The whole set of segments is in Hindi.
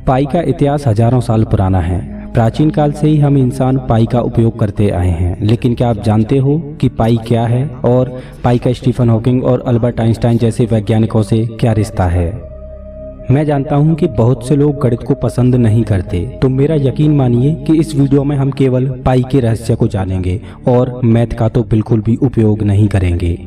पाई का इतिहास हजारों साल पुराना है। प्राचीन काल से ही हम इंसान पाई का उपयोग करते आए हैं। लेकिन क्या आप जानते हो कि पाई क्या है और पाई का स्टीफन हॉकिंग और अल्बर्ट आइंस्टाइन जैसे वैज्ञानिकों से क्या रिश्ता है? मैं जानता हूं कि बहुत से लोग गणित को पसंद नहीं करते, तो मेरा यकीन मानिए कि इस वीडियो में हम केवल पाई के रहस्य को जानेंगे और मैथ का तो बिल्कुल भी उपयोग नहीं करेंगे।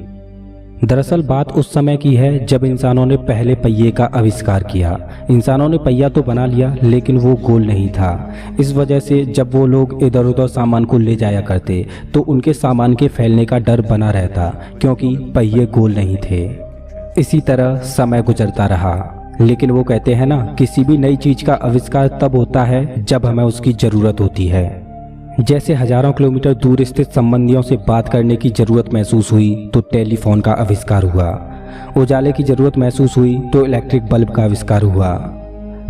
दरअसल बात उस समय की है जब इंसानों ने पहले पहिए का आविष्कार किया। इंसानों ने पहिया तो बना लिया, लेकिन वो गोल नहीं था। इस वजह से जब वो लोग इधर उधर सामान को ले जाया करते तो उनके सामान के फैलने का डर बना रहता, क्योंकि पहिए गोल नहीं थे। इसी तरह समय गुजरता रहा, लेकिन वो कहते हैं ना, किसी भी नई चीज का आविष्कार तब होता है जब हमें उसकी जरूरत होती है। जैसे हजारों किलोमीटर दूर स्थित संबंधियों से बात करने की जरूरत महसूस हुई तो टेलीफोन का आविष्कार हुआ। उजाले की जरूरत महसूस हुई तो इलेक्ट्रिक बल्ब का आविष्कार हुआ।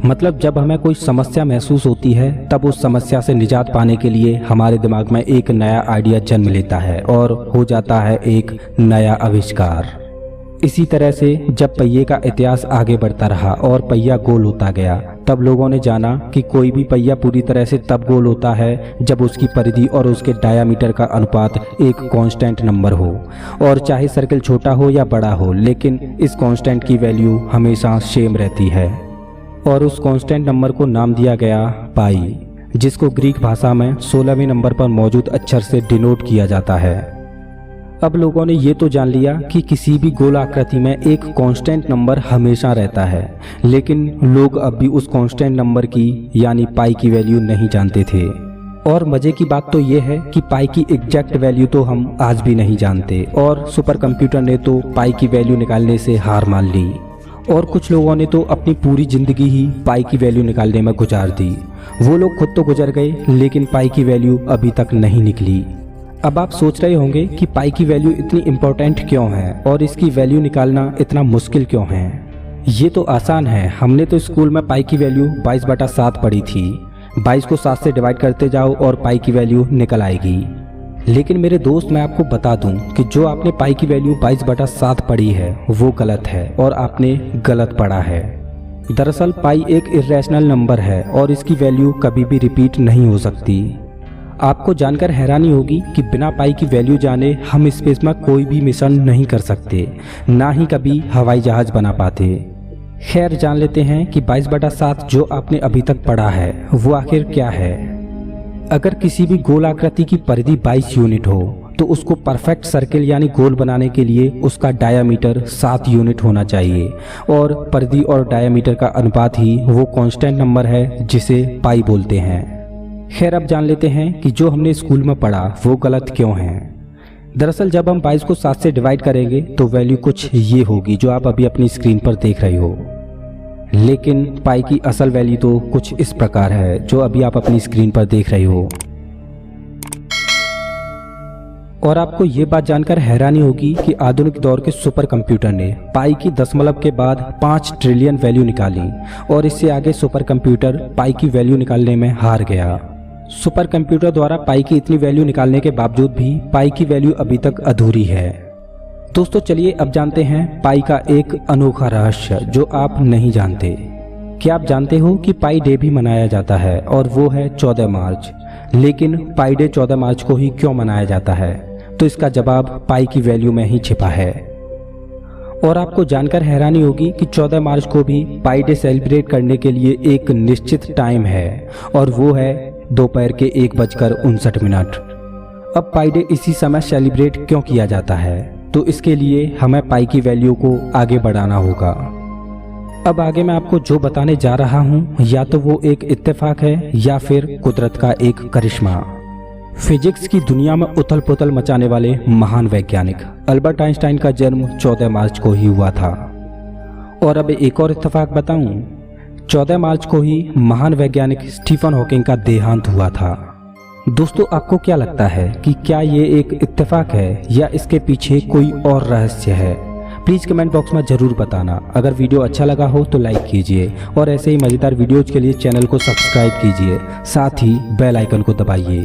मतलब जब हमें कोई समस्या महसूस होती है तब उस समस्या से निजात पाने के लिए हमारे दिमाग में एक नया आइडिया जन्म लेता है और हो जाता है एक नया आविष्कार। इसी तरह से जब पहिए का इतिहास आगे बढ़ता रहा और पहिया गोल होता गया, तब लोगों ने जाना कि कोई भी पहिया पूरी तरह से तब गोल होता है जब उसकी परिधि और उसके डायामीटर का अनुपात एक कांस्टेंट नंबर हो। और चाहे सर्कल छोटा हो या बड़ा हो, लेकिन इस कांस्टेंट की वैल्यू हमेशा सेम रहती है। और उस कांस्टेंट नंबर को नाम दिया गया पाई, जिसको ग्रीक भाषा में 16वें नंबर पर मौजूद अक्षर से डिनोट किया जाता है। अब लोगों ने ये तो जान लिया कि किसी भी गोल आकृति में एक कांस्टेंट नंबर हमेशा रहता है, लेकिन लोग अब भी उस कांस्टेंट नंबर की यानी पाई की वैल्यू नहीं जानते थे। और मजे की बात तो ये है कि पाई की एग्जैक्ट वैल्यू तो हम आज भी नहीं जानते, और सुपर कंप्यूटर ने तो पाई की वैल्यू निकालने से हार मान ली। और कुछ लोगों ने तो अपनी पूरी जिंदगी ही पाई की वैल्यू निकालने में गुजार दी। वो लोग खुद तो गुजर गए, लेकिन पाई की वैल्यू अभी तक नहीं निकली। अब आप सोच रहे होंगे कि पाई की वैल्यू इतनी इम्पोर्टेंट क्यों है और इसकी वैल्यू निकालना इतना मुश्किल क्यों है। ये तो आसान है, हमने तो स्कूल में पाई की वैल्यू 22/7 पढ़ी थी। 22 को 7 से डिवाइड करते जाओ और पाई की वैल्यू निकल आएगी। लेकिन मेरे दोस्त, मैं आपको बता दूं कि जो आपने पाई की वैल्यू 22/7 पढ़ी है वो गलत है और आपने गलत पढ़ा है। दरअसल पाई एक इर्रेशनल नंबर है और इसकी वैल्यू कभी भी रिपीट नहीं हो सकती। आपको जानकर हैरानी होगी कि बिना पाई की वैल्यू जाने हम स्पेस में कोई भी मिशन नहीं कर सकते, ना ही कभी हवाई जहाज बना पाते। खैर, जान लेते हैं कि 22/7 जो आपने अभी तक पढ़ा है वो आखिर क्या है। अगर किसी भी गोल आकृति की परिधि 22 यूनिट हो तो उसको परफेक्ट सर्किल यानी गोल बनाने के लिए उसका डायामीटर 7 यूनिट होना चाहिए, और परिधि और डायामीटर का अनुपात ही वो कांस्टेंट नंबर है जिसे पाई बोलते हैं। खैर, अब जान लेते हैं कि जो हमने स्कूल में पढ़ा वो गलत क्यों है। दरअसल जब हम 22 को 7 से डिवाइड करेंगे तो वैल्यू कुछ ये होगी जो आप अभी अपनी स्क्रीन पर देख रहे हो। लेकिन पाई की असल वैल्यू तो कुछ इस प्रकार है जो अभी आप अपनी स्क्रीन पर देख रहे हो। और आपको ये बात जानकर हैरानी होगी कि आधुनिक दौर के सुपर कंप्यूटर ने पाई की दशमलव के बाद 5 ट्रिलियन वैल्यू निकाली, और इससे आगे सुपर कंप्यूटर पाई की वैल्यू निकालने में हार गया। सुपर कंप्यूटर द्वारा पाई की इतनी वैल्यू निकालने के बावजूद भी पाई की वैल्यू अभी तक अधूरी है। दोस्तों, चलिए अब जानते हैं पाई का एक अनोखा रहस्य जो आप नहीं जानते। क्या आप जानते हो कि पाई डे भी मनाया जाता है और वो है 14 मार्च। लेकिन पाई डे 14 मार्च को ही क्यों मनाया जाता है? तो इसका जवाब पाई की वैल्यू में ही छिपा है। और आपको जानकर हैरानी होगी कि 14 मार्च को भी पाई डे सेलिब्रेट करने के लिए एक निश्चित टाइम है, और वो है दोपहर के 1:59। अब पाई डे इसी समय सेलिब्रेट क्यों किया जाता है? तो इसके लिए हमें पाई की वैल्यू को आगे बढ़ाना होगा। अब आगे मैं आपको जो बताने जा रहा हूँ, या तो वो एक इत्तेफाक है या फिर कुदरत का एक करिश्मा। फिजिक्स की दुनिया में उथल पुथल मचाने वाले महान वैज्ञानिक अल्बर्ट आइंस्टाइन का जन्म 14 मार्च को ही हुआ था। और अब एक और इत्तेफाक बताऊं, 14 मार्च को ही महान वैज्ञानिक स्टीफन हॉकिंग का देहांत हुआ था। दोस्तों, आपको क्या लगता है कि क्या ये एक इत्तेफाक है या इसके पीछे कोई और रहस्य है? प्लीज़ कमेंट बॉक्स में ज़रूर बताना। अगर वीडियो अच्छा लगा हो तो लाइक कीजिए, और ऐसे ही मज़ेदार वीडियोज़ के लिए चैनल को सब्सक्राइब कीजिए, साथ ही बेल आइकन को दबाइए।